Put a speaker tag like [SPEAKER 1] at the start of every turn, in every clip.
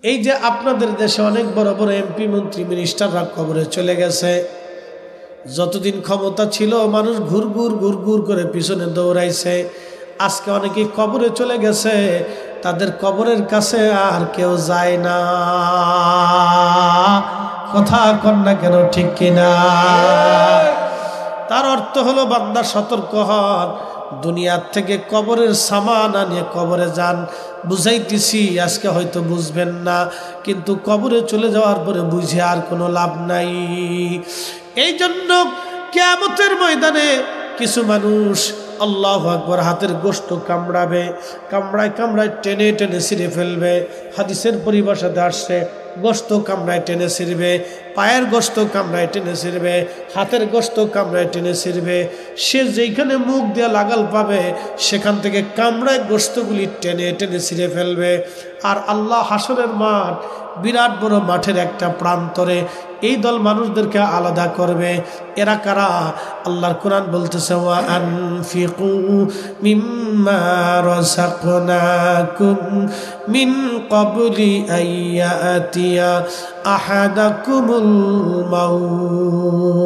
[SPEAKER 1] এই যে আপনাদের দেশে অনেক বড় বড় এমপি মন্ত্রী মিনিস্টাররা কবরে চলে গেছে, যতদিন ক্ষমতা ছিল মানুষ ঘুরঘুর করে পিছনে দৌড়াইছে। আজকে অনেকে কবরে চলে গেছে, তাদের কবরের কাছে আর কেউ যায় না। কথা কন না কেন, ঠিক কিনা? তার অর্থ হলো বান্দা সতর্ক হন, দুনিয়ার থেকে কবরের সামান আনিয়ে কবরে যান। বুঝাইতেছি, আজকে হয়তো বুঝবেন না, কিন্তু কবরে চলে যাওয়ার পরে বুঝে আর কোনো লাভ নাই। এই জন্য কিয়ামতের ময়দানে কিছু মানুষ আল্লাহু আকবার হাতের গোশত কামড়াবে, কামড়ায় টেনে টেনে ছিঁড়ে ফেলবে। হাদিসের পরিভাষাতে আসছে গোশত কামড়ায় টেনে ছিঁড়বে, পায়ের গোশত কামড়ায় টেনে ছিঁড়বে, হাতের গোশত কামড়ায় টেনে ছিঁড়বে। সে যেইখানে মুখ দিয়ে লাগাল পাবে সেখান থেকে কামড়ায় গোশতগুলি টেনে টেনে ছিঁড়ে ফেলবে। আর আল্লাহ হাসরের মাঠ, বিরাট বড় মাঠের একটা প্রান্তরে এই দল মানুষদেরকে আলাদা করবে। এরা কারা? আল্লাহর কোরআন বলতেছে, ওয়া আনফিকু মিম্মা রাযাকনাকুম মিন ক্বাবলি আইয়াতিয়া আহাদাকুমুল মাউত।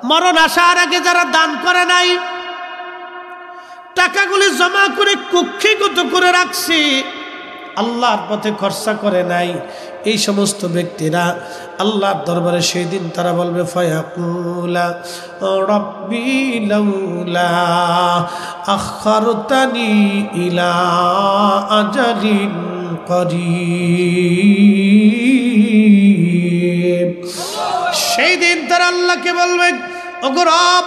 [SPEAKER 1] মরণ আসার আগে যারা দান করে নাই, টাকাগুলি জমা করে কুক্ষিগত করে রাখছি, আল্লাহর পথে খরচা করে নাই, এই সমস্ত ব্যক্তিরা আল্লাহর দরবারে সেই দিন তারা বলবে, ফায়াকুলা রাব্বি লাউলা আখারতানি ইলা আজালিন করিব। সেই দিন তারা আল্লাহকে বলবে, ওগো রব,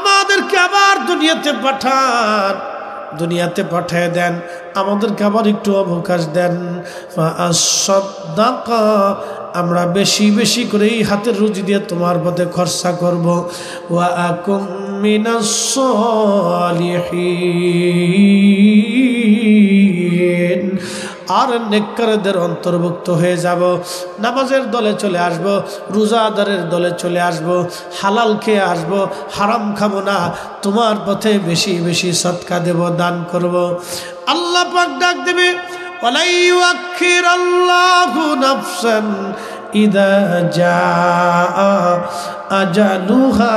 [SPEAKER 1] আমাদেরকে আবার দুনিয়াতে পাঠান, দুনিয়াতে পাঠিয়ে দেন, আমাদেরকে আবার একটু অবকাশ দেন। ফাআসসাদদাকা, আমরা বেশি বেশি করে এই হাতের রুজি দিয়ে তোমার পথে খরচা করব। ওয়া আকুম মিনাস সালিহিন, আর নেককারদের অন্তর্ভুক্ত হয়ে যাব। নামাজের দলে চলে আসব, রোজাদারের দলে চলে আসব, হালাল খেয়ে আসব, হারাম খাবো না, তোমার পথে বেশি বেশি সদকা দেব, দান করব। আল্লাহ পাক ডাক দেবে, ওয়ালা ইউআখিরাল্লাহু নাফসান ইযা জাআ আজালুহা।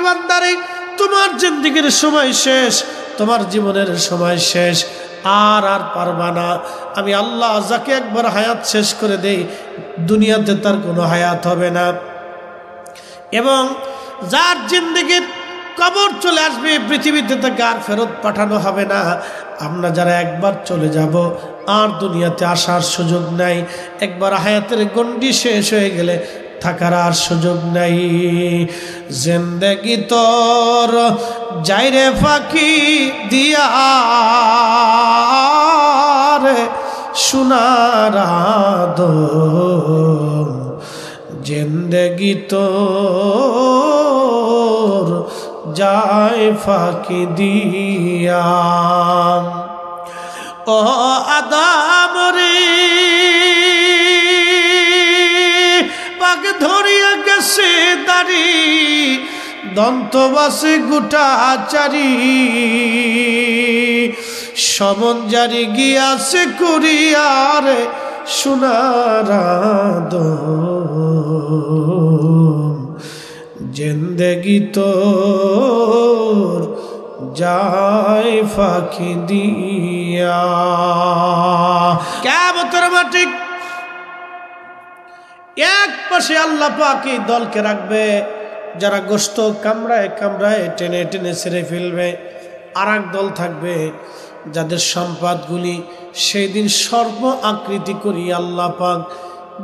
[SPEAKER 1] বান্দারে, তোমার জিন্দেগীর সময় শেষ, তোমার জীবনের সময় শেষ, আর পারবা না। আমি আল্লাহ যাকে একবার হায়াত শেষ করে দেই, দুনিয়াতে তার কোনো হায়াত হবে না। এবং যার জিন্দেগীর কবর চলে আসবে, পৃথিবীতে তাকে আর ফেরত পাঠানো হবে না। আমরা যারা একবার চলে যাব, আর দুনিয়াতে আসার সুযোগ নাই। একবার হায়াতের গণ্ডি শেষ হয়ে গেলে থাকার আর সুযোগ নাই। জিন্দেগি তোর যাইরে ফাঁকি দিয়া রে সোনার আদম, জিন্দেগি তোর যায় ফাঁকি দিয়া। ও আদম রে, পাক ধরিয়া গেছে দাড়ি, দন্তবাসে গোটা চারি, সমন জারি গিয়াছে কুরিয়ারে সোনার আদম, জিন্দেগি তোর যায় ফাঁকি দিয়া। কিয়ামতের মাঠে এক পাশে আল্লাহ পাক এই দলকে রাখবে যারা গোশত কামড়ায় কামড়ায় টেনে টেনে ছেড়ে ফেলবে। আর এক দল থাকবে যাদের সম্পদগুলি সেই দিন সর্ব আকৃতি করি আল্লাহ পাক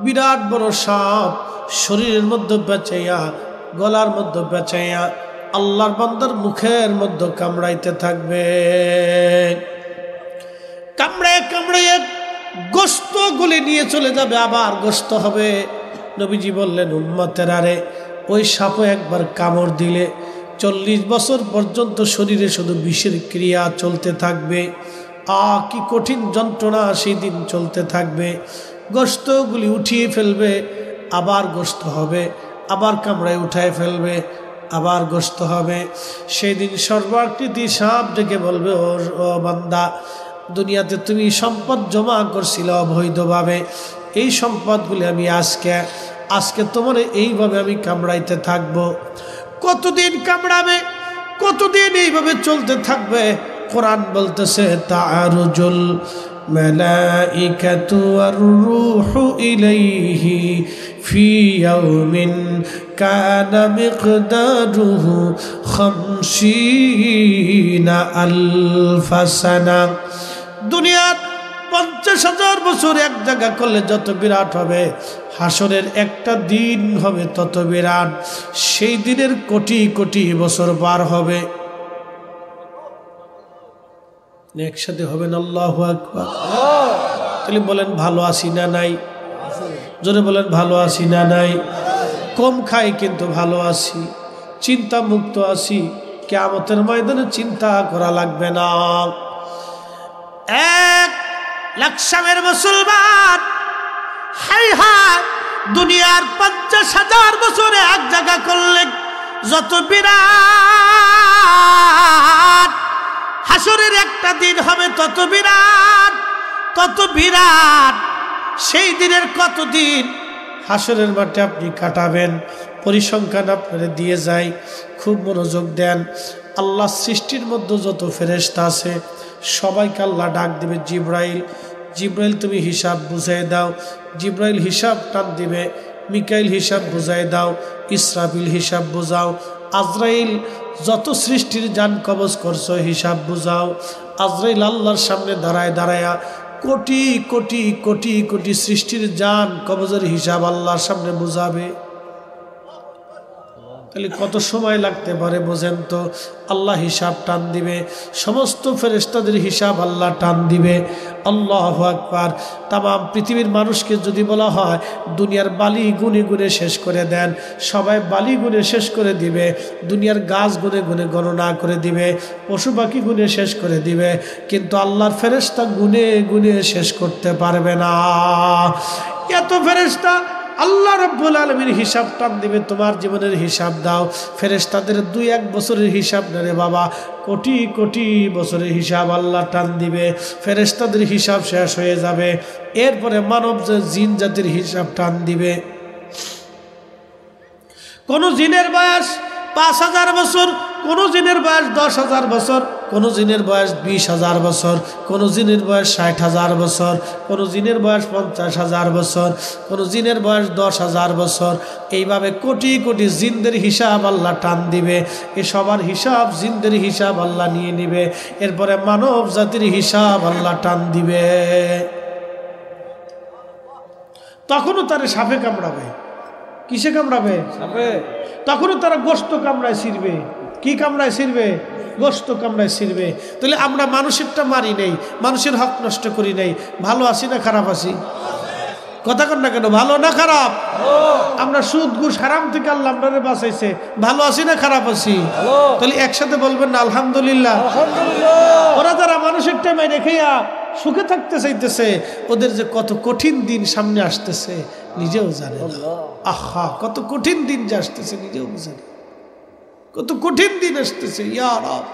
[SPEAKER 1] বিরাট বড় সাপ শরীরের মধ্যে বেচাইয়া, গলার মধ্যে বেচাইয়া আল্লাহর বান্দার মুখের মধ্যে কামড়াইতে থাকবে। কামড়ায় কামড়াইয়া গোশতগুলি নিয়ে চলে যাবে, আবার গোশত হবে। নবীজি বললেন, উম্মতের আরে ওই সাপে একবার কামড় দিলে 40 বছর পর্যন্ত শরীরে শুধু বিষের ক্রিয়া চলতে থাকবে। কি কঠিন যন্ত্রণা সেই দিন চলতে থাকবে। গোশতগুলি উঠিয়ে ফেলবে আবার গোশত হবে, আবার কামড়ায় উঠায় ফেলবে, আবার গোশত হবে। সেই দিন সর্বাকৃতি সাপ ডেকে বলবে, ও বান্দা, দুনিয়াতে তুমি সম্পদ জমা করছিলে অবৈধভাবে, এই সম্পদগুলি আমি আজকে তোমার এইভাবে আমি কামড়াইতে থাকবো। কতদিন কামড়াবে, কতদিন এইভাবে চলতে থাকবে? কোরআন বলতেছে তাআরুজুল মালাইকাতু ওয়ার রূহু ইলাইহি ফি ইয়াউমিন কানা মিকদারুহু 50,000 সানা। দুনিয়ার 50,000 বছর এক জায়গা করলে যত বিরাট হবে, হাসরের একটা দিন হবে তত বিরাট। সেই দিনের কোটি কোটি বছর পার হবে। একসাথে হবেন আল্লাহু আকবার। তাহলে বলেন ভালো আছি না নাই? জোরে বলেন ভালো আছি না নাই? কম খাই কিন্তু ভালো আছি, চিন্তা মুক্ত আছি। কিয়ামতের ময়দানে চিন্তা করা লাগবে না। 1,00,000 মুসলমান, হাই হাই, দুনিয়ার 50,000 বছরে এক জায়গা করলে যত বিরাট, হাসরের একটা দিন হবে তত বিরাট, তত বিরাট। সেই দিনের কতদিন হাসরের মাঠে আপনি কাটাবেন, পরিসংখ্যান আপনারা দিয়ে যায়। খুব মনোযোগ দেন। আল্লাহ সৃষ্টির মধ্যে যত ফেরেশতা আছে সবাইকে আল্লাহ ডাক দিবে, জিব্রাইল, জিব্রাইল তুমি হিসাব বুঝাই দাও। জিব্রাইল হিসাব টান দিবে। মিকাইল হিসাব বুঝাই দাও। ইসরাফিল হিসাব বুঝাও। আজরাইল যত সৃষ্টির জান কবজ করছো হিসাব বুঝাও। আজরাইল আল্লাহর সামনে দাঁড়ায় দাঁড়ায়া কোটি কোটি কোটি কোটি সৃষ্টির জান কবজের হিসাব আল্লাহর সামনে বুঝাবে। তাহলে কত সময় লাগতে পারে বোঝেন তো? আল্লাহ হিসাব টান দিবে, সমস্ত ফেরেশতাদের হিসাব আল্লাহ টান দিবে। আল্লাহু আকবার। তামাম পৃথিবীর মানুষকে যদি বলা হয় দুনিয়ার বালি গুনে গুনে শেষ করে দেন, সবাই বালি গুনে শেষ করে দিবে। দুনিয়ার গাছ গুনে গুনে গণনা করে দিবে, পশু পাখি গুনে শেষ করে দিবে, কিন্তু আল্লাহর ফেরেশতা গুনে গুনে শেষ করতে পারবে না। এত ফেরেশতা আল্লাহ রাব্বুল আলামিন হিসাব টান দিবে। তোমার জীবনের হিসাব দাও। ফেরেশতাদের 2-1 বছরের হিসাব না রে বাবা, কোটি কোটি বছরের হিসাব আল্লাহ টান দিবে। ফেরেশতাদের হিসাব শেষ হয়ে যাবে। এরপরে মানব জিন জাতির হিসাব টান দিবে। কোন জিনের বয়স 5,000 বছর, কোন জিনের বয়স 10,000 বছর, কোন জিনের বয়স 20,000 বছর, কোন জিনের বয়স 60,000 বছর, কোন জিনের বয়স 50,000 বছর, কোন জিনের বয়স 10,000 বছর। এইভাবে কোটি কোটি জিনদের হিসাব আল্লাহ টান দিবে। এ সবার হিসাব, জিনদের হিসাব আল্লাহ নিয়ে নিবে। এরপরে মানব জাতির হিসাব আল্লাহ টান দিবে। তখনও তারে সাপে কামড়াবে। কিসে কামড়াবে? সাপে। তখনও তারা গোশত কামড়ায় ছিড়বে। কি কামড়ায় ছিড়বে? গোশত কামড়ায় ছিড়বে। তাহলে আমরা মানুষেরটা মারি নেই, মানুষের হক নষ্ট করি নাই। ভালো আছি না খারাপ আছি? কথা কন না কেন? ভালো না খারাপ? আমরা সুদ ঘুষ হারাম থেকে আল্লাহ আমাদের বাঁচাইছে। ভালো আছি না খারাপ আছি? তাহলে একসাথে বলবেন না আলহামদুলিল্লাহ। ওরা যারা মানুষেরটা মাই রেখেয়া সুখে থাকতে চাইতেছে, ওদের যে কত কঠিন দিন সামনে আসতেছে নিজেও জানে না। আহা, কত কঠিন দিন যে আসতেছে নিজেও বুঝে না। কত কঠিন দিন আসতেছে। ইয়া রাব,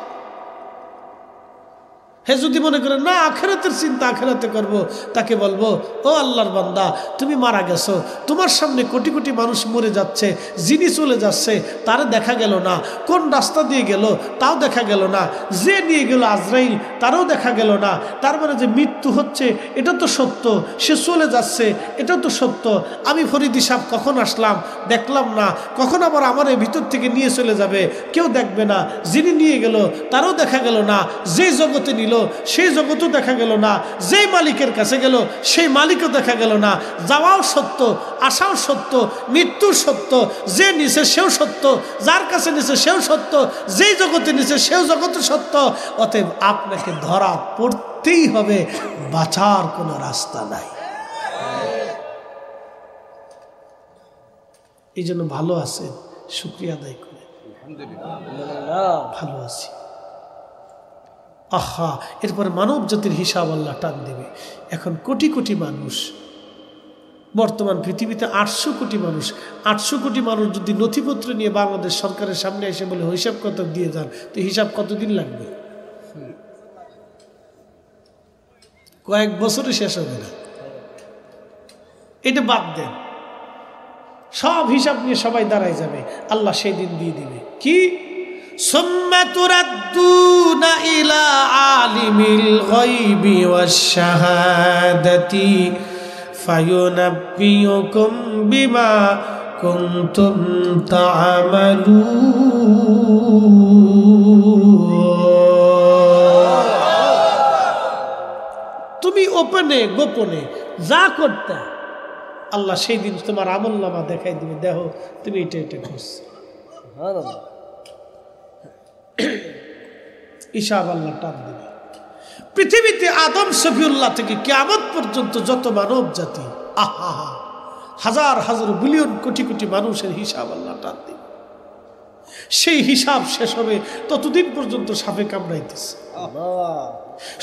[SPEAKER 1] হে যদি মনে করেন না আখিরাতের চিন্তা আখিরাতে করব, তাকে বলবো ও আল্লাহর বান্দা, তুমি মারা গেছো, তোমার সামনে কোটি কোটি মানুষ মরে যাচ্ছে, যিনি চলে যাচ্ছে তারা দেখা গেল না, কোন রাস্তা দিয়ে গেল তাও দেখা গেল না, যে নিয়ে গেল আজরাইল তারও দেখা গেল না। তার মানে যে মৃত্যু হচ্ছে এটা তো সত্য, সে চলে যাচ্ছে এটা তো সত্য। আমি ফরিদি সাহেব কখন আসলাম দেখলাম না, কখন আবার আমার এই ভিতর থেকে নিয়ে চলে যাবে কেউ দেখবে না। যিনি নিয়ে গেল তারও দেখা গেল না, যেই জগতে নিল সেই জগতও দেখা গেল না, যেই মালিকের কাছে গেল সেই মালিকও দেখা গেল না। যাওয়াও সত্য, আসাও সত্য, মৃত্যু সত্য, যে নিছে সেও সত্য, যার কাছে নিছে সেও সত্য, যেই জগতে নিছে সেও জগতে সত্য। অতএব আপনাকে ধরা পড়তেই হবে, বাঁচার কোনো রাস্তা নাই। এই জন্য ভালো আছে, শুকরিয়া আদায় করে ভালো আছি। আহা, এরপরে মানব জাতির হিসাব আল্লাহ টান দেবে। এখন কোটি কোটি মানুষ বর্তমান পৃথিবীতে 800 কোটি মানুষ, 800 কোটি মানুষ যদি নথিপত্র নিয়ে বাংলাদেশ সরকারের সামনে এসে বলে হিসাব কত দিয়ে যান, তো হিসাব কতদিন লাগবে? কয়েক বছরে শেষ হবে না। এটা বাদ দেন, সব হিসাব নিয়ে সবাই দাঁড়ায় যাবে, আল্লাহ সেই দিন দিয়ে দিবে কি? সুম্মা তুরাদ্দুনা ইলা আলিমিল গায়বি ওয়াশ শাহাদাতি ফায়ুনাব্বিউকুম বিমা কুনতুম তা'মালুন। তুমি ওপেনে গোপনে যা করতে, আল্লাহ সেই দিন তোমার আমলনামা দেখাই দিবে, দেখো তুমি এটা এটা করছো। হিসাব আল্লাহ টান দিবে। পৃথিবীতে আদম শফিউল্লাহ থেকে কিয়ামত পর্যন্ত যত মানব জাতি, আহা হাজার হাজার বিলিয়ন কোটি কোটি মানুষের হিসাব আল্লাহ টান দিবে। সেই হিসাব শেষ হবে ততদিন পর্যন্ত সাপে কামড়াইতেছে,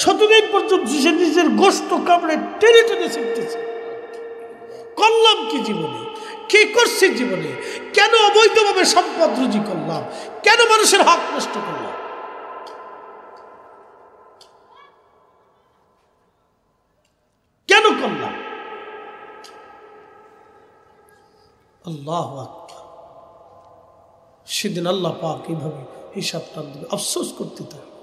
[SPEAKER 1] ততদিন পর্যন্ত সে নিজের গোশত কামড়ে টেনে টেনে শিখতেছে। করলাম কি জীবনে, কি করছি জীবনে, কেন অবৈধভাবে সম্পদ রুজি করলাম, কেন মানুষের হক নষ্ট করলাম, কেন করলাম? আল্লাহু আকবার। সেদিন আল্লাহ পাক এইভাবে হিসাব টান দেবে। আফসোস করতে থাকবে,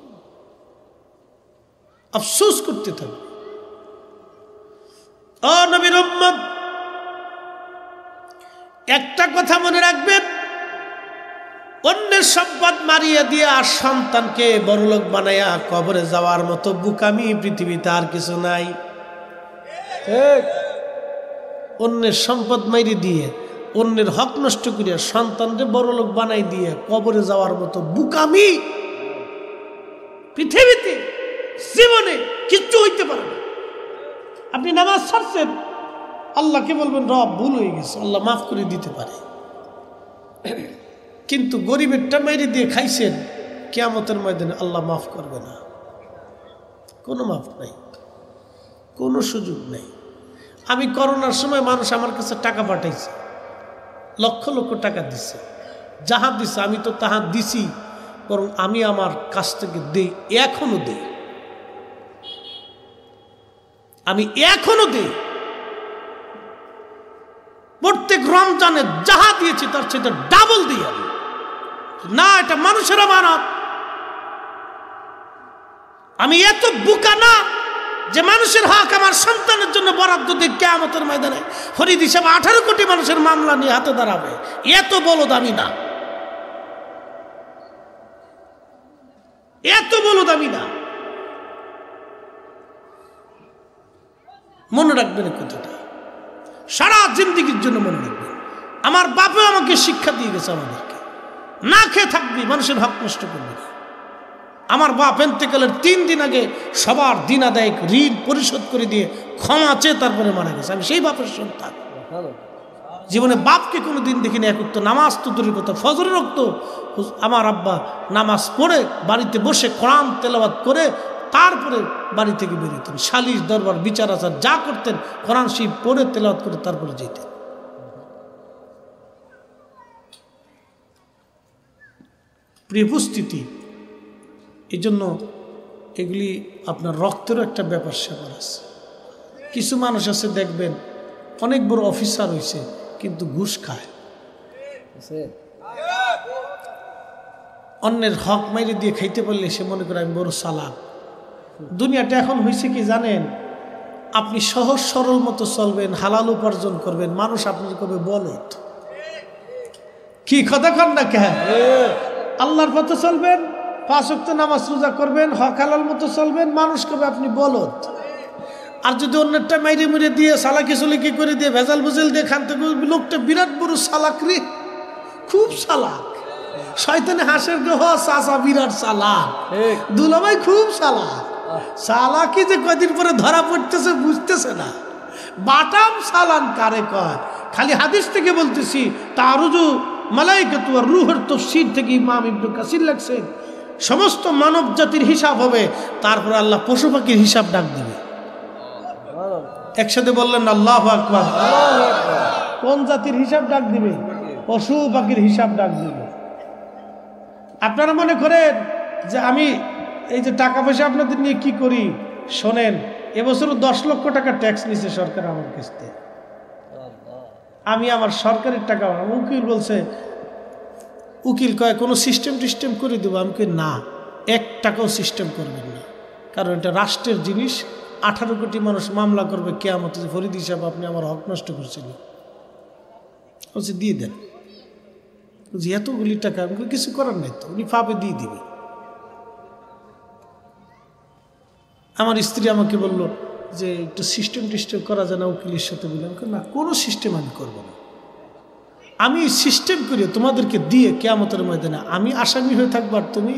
[SPEAKER 1] আফসোস করতে থাকবে। ও নবীর উম্মত, একটা কথা মনে রাখবেন, অন্যের সম্পদ মারিয়ে দিয়ে আর সন্তানকে বড়লোক বানাইয়া কবরে যাওয়ার মতো বুকামি পৃথিবীতে আর কিছু নাই। অন্যের সম্পদ মাইরে দিয়ে, অন্যের হক নষ্ট করিয়া সন্তানকে বড়লোক বানাই দিয়ে কবরে যাওয়ার মতো বুকামি পৃথিবীতে জীবনে কিচ্ছু হইতে পারে না। আপনি নামাজ ছাড়ছেন, আল্লাহকে বলবেন রব ভুল হয়ে গেছে, আল্লাহ মাফ করে দিতে পারে। কিন্তু গরিবেরটা মাইরে দিয়ে খাইছেন, কিয়ামতের ময়দানে আল্লাহ মাফ করবে না। কোনো মাফ নাই, কোনো সুযোগ নাই। আমি করোনার সময় মানুষ আমার কাছে টাকা পাঠাইছে, লক্ষ লক্ষ টাকা দিছে, যাহা দিছে আমি তো তাহা দিছি, বরং আমি আমার কাছ থেকে দেই, এখনো দেই, আমি এখনো দেই। প্রত্যেক রমজানে যাহা দিয়েছি তার চেয়ে ডাবল দিই আমি। না, এটা মানুষের আমানত। আমি এত বোকা না যে মানুষের হক আমার সন্তানের জন্য বরাদ্দ দিয়ে কিয়ামতের ময়দানে ফরিদ হিসাবে 18 কোটি মানুষের মামলা নিয়ে হাতে দাঁড়াবে। এত বলদ আমি না, এত বলদ আমি না। মনে রাখবেন কথাটা, সারা জিন্দেগির জন্য মনে রাখবেন। আমার বাপেও আমাকে শিক্ষা দিয়ে গেছে, আমাদেরকে না খেয়ে থাকবি, মানুষের হক নষ্ট করবি না। আমার বাপ এন্তেকালের 3 দিন আগে সবার দিন আদায় ঋণ পরিশোধ করে দিয়ে ক্ষমা চেয়ে তারপরে মারা গেছে। আমি সেই বাপের সন্তান। জীবনে বাপকে কোনো দিন দেখিনি এক ওয়াক্ত নামাজ তো দূরের কথা, ফজরের ওয়াক্ত আমার আব্বা নামাজ পড়ে বাড়িতে বসে কোরআন তেলাওয়াত করে তারপরে বাড়ি থেকে বেরোতেন। সালিশ দরবার বিচার আচার যা করতেন কোরআন শরীফ পড়ে তেলাওয়াত করে তারপরে যেতেন। প্রিয় উপস্থিতি, এই জন্য এগুলি আপনার রক্তেরও একটা ব্যাপার স্যাপার আছে। কিছু মানুষ আছে দেখবেন অনেক বড় অফিসার হয়েছে কিন্তু ঘুষ খায়, অন্যের হক মাইরে দিয়ে খাইতে পারলে সে মনে করে আমি বড় চালাক। দুনিয়াটা এখন হয়েছে কি জানেন, আপনি সহজ সরল মতো চলবেন, হালাল উপার্জন করবেন, মানুষ আপনার কবে বলদ। কি কথা কন না কে? আল্লাহর পথে চলবেন, 5 ওয়াক্ত নামাজ রোজা করবেন, হক হালাল মতো চলবেন, মানুষ কবে আপনি বলদ। আর যদি অন্যটা মাইরে মুড়ে দিয়ে সালাকি সুলিকি করে দিয়ে ভেজাল ভুজেল দিয়ে খান থেকে লোকটা বিরাট বড় সালাক রে, খুব সালাক। শয়তানে হাসের গ্রহ চাচা বিরাট চালাক, দুলাভাই খুব চালাক। চালাকি যে কয়দিন পরে ধরা পড়তেছে বুঝতেছে না। বাটাম চালান কারে কয়? খালি হাদিস থেকে বলতেছি, তারুজু মালাইকাতু আর রূহের তাফসীর থেকে ইমাম ইবনে কাসির লেখছেন, সমস্ত মানব জাতির হিসাব হবে, তারপরে আল্লাহ পশু পাখির হিসাব ডাক দিবে। একসাথে বললেন আল্লাহু আকবার। কোন জাতির হিসাব ডাক দিবে? পশু পাখির হিসাব ডাক দিবে। আপনারা মনে করেন যে আমি এই যে টাকা পয়সা আপনাদের নিয়ে কি করি? শোনেন, এবছর 10 লক্ষ টাকা ট্যাক্স নিছে সরকার আমার কাছ থেকে। আমি আমার সরকারের টাকা, উকিল বলছে, উকিল কয় কোনো সিস্টেম করে দেবো। আমি কই না, 1 টাকাও সিস্টেম করবেন না, কারণ এটা রাষ্ট্রের জিনিস। 18 কোটি মানুষ মামলা করবে কিয়ামতে, ফরিদ হিসাব আপনি আমার হক নষ্ট করছিলেন। বলছে দিয়ে দেন। বলছি এতগুলি টাকা, আমি কিছু করার নাই তো, উনি পাবে দিয়ে দিবে। আমার স্ত্রী আমাকে বলল যে একটু সিস্টেম করা যায় না উকিলের সাথে। বললাম না, কোনো সিস্টেম আমি করবো না। আমি সিস্টেম করি তোমাদেরকে দিয়ে কিয়ামতের ময়দানে আমি আসামি হয়ে থাকবো, আর তুমি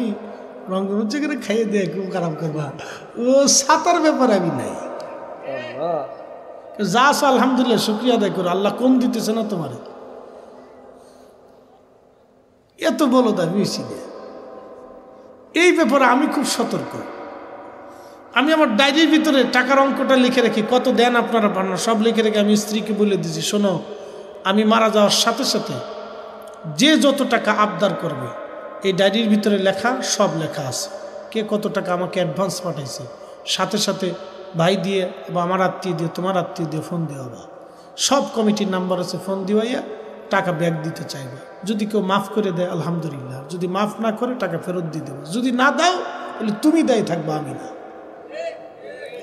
[SPEAKER 1] রঙ্গমঞ্চে করে খাইয়ে দিয়ে খুব খারাপ করবা। ও সাতার ব্যাপারে আমি নাই। যা আছো আলহামদুলিল্লাহ শুক্রিয়া আদায় করো, আল্লাহ কম দিতেছে না তোমার। এত বলো দাবি এই ব্যাপারে আমি খুব সতর্ক। আমি আমার ডায়েরির ভিতরে টাকার অঙ্কটা লিখে রাখি, কত দেন আপনারা পান না, সব লিখে রেখে আমি স্ত্রীকে বলে দিয়েছি, শোনো আমি মারা যাওয়ার সাথে সাথে যে যত টাকা আবদার করবে এই ডায়েরির ভিতরে লেখা, সব লেখা আছে। কে কত টাকা আমাকে অ্যাডভান্স পাঠাইছে, সাথে সাথে ভাই দিয়ে বা আমার আত্মীয় দিয়ে তোমার আত্মীয় দিয়ে ফোন দেওয়া বা সব কমিটির নাম্বার আছে, ফোন দিওয়াইয়া টাকা ব্যাক দিতে চাইবে। যদি কেউ মাফ করে দেয় আলহামদুলিল্লাহ, যদি মাফ না করে টাকা ফেরত দিয়ে দেবো। যদি না দাও তাহলে তুমি দায়ী থাকবা, আমি না।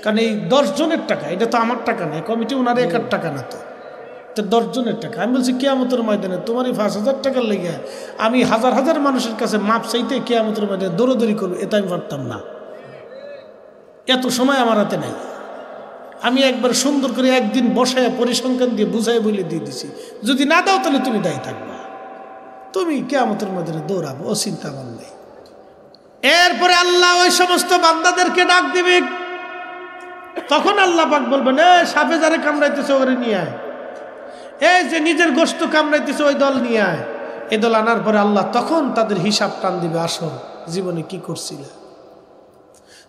[SPEAKER 1] কারণ এই 10 জনের টাকা, এটা তো আমার টাকা নয়, কমিটি ওনার একার টাকা না, তো 10 জনের টাকা। আমি বলছি কিয়ামতের ময়দানে তোমার এই 5,000 টাকার লেগে আমি হাজার হাজার মানুষের কাছে মাপ চাইতে কিয়ামতের ময়দানে দৌড়দৌড়ি করবো, এটা আমি পারতাম না। এত সময় আমার হাতে নাই। আমি একবার সুন্দর করে একদিন বসায় পরিসংখ্যান দিয়ে বুঝাই বলে দিয়ে দিছি, যদি না দাও তাহলে তুমি দায়ী থাকবা, তুমি কিয়ামতের ময়দানে দৌড়াবো, ও চিন্তা ভাবনা নেই। এরপরে আল্লাহ ওই সমস্ত বান্দাদেরকে ডাক দিবে। তখন আল্লাহ পাক বলবেন, এ সাপে যারে কামড়াইতেছে ওরে নিয়ে আয়, এই যে নিজের গোশত কামড়াইতেছে ওই দল নিয়ে আয়। এই দল আনার পরে আল্লাহ তখন তাদের হিসাব টান দিবে, আসো জীবনে কি করছিলে।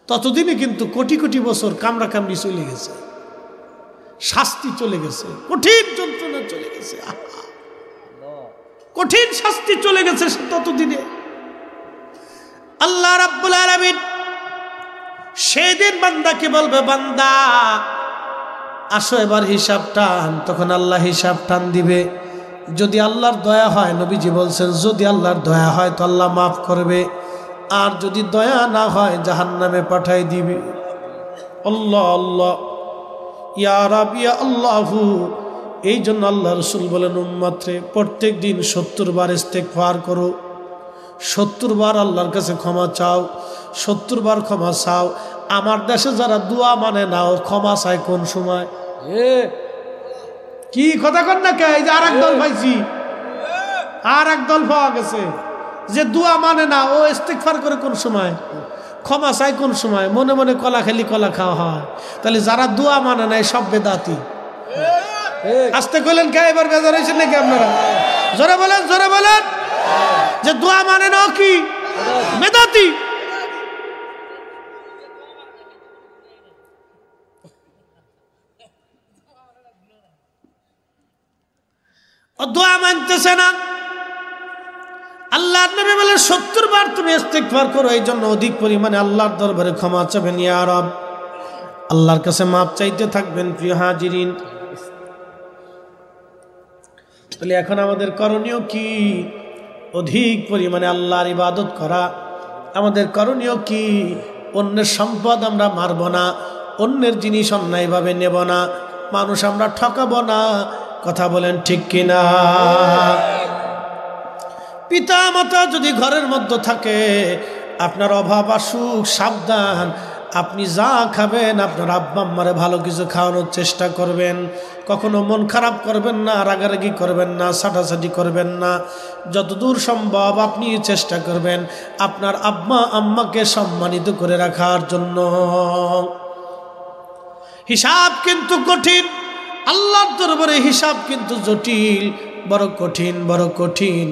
[SPEAKER 1] ততদিনে কিন্তু কোটি কোটি বছর কামড়া কামড়ি চলে গেছে, শাস্তি চলে গেছে, কঠিন যন্ত্রণা চলে গেছে, কঠিন শাস্তি চলে গেছে ততদিনে। আল্লাহ রাব্বুল আলামিন সেদিন বান্দাকে বলবে, বান্দা আসো এবার হিসাব টান। তখন আল্লাহ হিসাব টান দিবে। যদি আল্লাহর দয়া হয়, নবীজি বলছেন যদি আল্লাহর দয়া হয় তো আল্লাহ মাফ করবে, আর যদি দয়া না হয় জাহান্নামে পাঠাই দিবে। আল্লাহ আল্লাহ ইয়া রাব ইয়া আল্লাহু। এই জন্য আল্লাহ রাসূল বলেন, উম্মতরে প্রত্যেক দিন 70 বার ইস্তেগফার করো, 70 বার আল্লাহর কাছে ক্ষমা চাও, 70 বার ক্ষমা চাও। আমার দেশে যারা দোয়া মানে না, ও ক্ষমা চায় কোন সময়? কি কথা কন না কে? এই যে আর এক দল পাইছি, আর এক দল পাওয়া গেছে যে দোয়া মানে না, ও ইস্তেগফার করে কোন সময়, ক্ষমা চায় কোন সময়? মনে মনে কলা খেলি কলা খাওয়া হয়। তাহলে যারা দোয়া মানে না সব বেদাতি। আসতে কইলেন কে? এবার বেজার হয়েছেন নাকি আপনারা? জোরে বলেন, জোরে বলেন। যে দোয়া মানে না কি? বেদাতি। ও দোয়া মানতেছে না। আল্লাহর নবী বলেন 70 বার তুমি ইস্তেগফার করো, এই জন্য অধিক পরিমাণে আল্লাহর দরবারে ক্ষমা চাবেন, ইয়া রব, আল্লাহর কাছে মাপ চাইতে থাকবেন। প্রিয় হাজিরিন, তাহলে এখন আমাদের করণীয় কি? অধিক পরিমাণে আল্লাহর ইবাদত করা। আমাদের করণীয় কি? অন্যের সম্পদ আমরা মারব না, অন্যের জিনিস অন্যায়ভাবে নেব না, মানুষ আমরা ঠকাবো না। কথা বলেন ঠিক কিনা? পিতা মাতা যদি ঘরের মধ্যে থাকে, আপনার অভাব আসুক সাবধান, আপনি যা খাবেন আপনার আব্বা আম্মারে ভালো কিছু খাওয়ানোর চেষ্টা করবেন। কখনো মন খারাপ করবেন না, রাগারাগি করবেন না, ছাটাছাটি করবেন না। যতদূর সম্ভব আপনি চেষ্টা করবেন আপনার আব্বা আম্মাকে সম্মানিত করে রাখার জন্য। হিসাব কিন্তু কঠিন, আল্লাহর দরবারে হিসাব কিন্তু জটিল, বড় কঠিন, বড় কঠিন।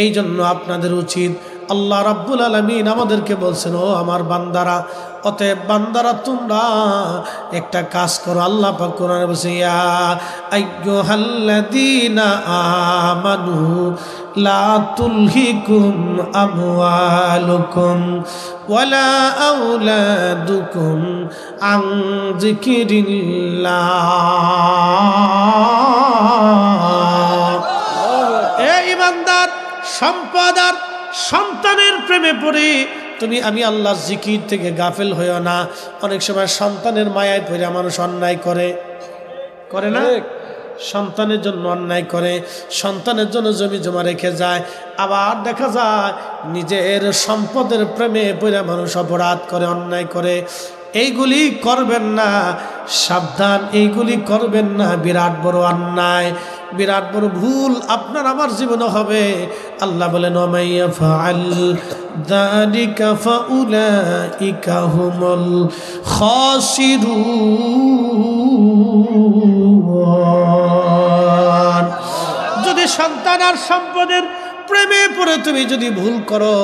[SPEAKER 1] এই জন্য আপনাদের উচিত, আল্লাহ রাব্বুল আলামিন আমাদেরকে বলছেন, ও আমার বান্দারা, অতএব বান্দারা তোমরা একটা কাজ করো, আল্লাহ পাক কোরআনে বলেছে ইয়া আইয়ুহাল্লাযীনা আমানু লা তুলহিকুম আমওয়ালুকুম ওয়ালা আওলাদুকুম আন যিকরিল্লাহ। এ ঈমানদার, সম্পদ আর সন্তানের প্রেমে পড়ে আমি আল্লাহর জিকির থেকে গাফেল হইও না। অনেক সময় সন্তানের মায়ায় পড়ে মানুষ অন্যায় করে না, সন্তানের জন্য অন্যায় করে, সন্তানের জন্য জমি জমা রেখে যায়, আবার দেখা যায় নিজের সম্পদের প্রেমে পড়ে মানুষ অপরাধ করে, অন্যায় করে। এইগুলি করবেন না, সাবধান, এইগুলি করবেন না। বিরাট বড় অন্যায়, বিরাট বড় ভুল আপনার আমার জীবনে হবে। আল্লাহ বলেন ওমাইয়া ফাআল যালিকা ফাউলাইকা হুমুল খাসিরুন। যদি সন্তান আর সম্পদের প্রেমে পড়ে তুমি যদি ভুল করো,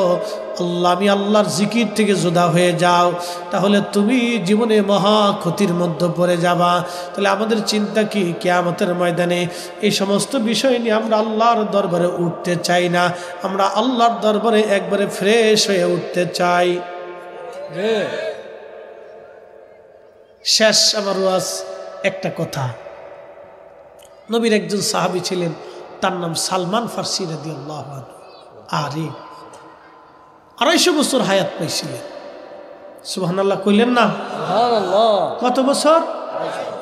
[SPEAKER 1] আমি আল্লাহর জিকির থেকে জুদা হয়ে যাও, তাহলে তুমি জীবনে মহা ক্ষতির মধ্যে পড়ে যাবা। তাহলে আমাদের চিন্তা কি, কিয়ামতের ময়দানে এই সমস্ত বিষয় নিয়ে আমরা আল্লাহর দরবারে উঠতে চাই না, আমরা আল্লাহর দরবারে একবারে ফ্রেশ হয়ে উঠতে চাই। শেষ আমার ওয়াজ একটা কথা। নবীর একজন সাহাবী ছিলেন, তার নাম সালমান ফারসি রাদিয়াল্লাহু আনহু। আরে 250 বছর হায়াত পাইছিলেন। সুবহানাল্লাহ কইলেন না? সুবহানাল্লাহ। কত বছর?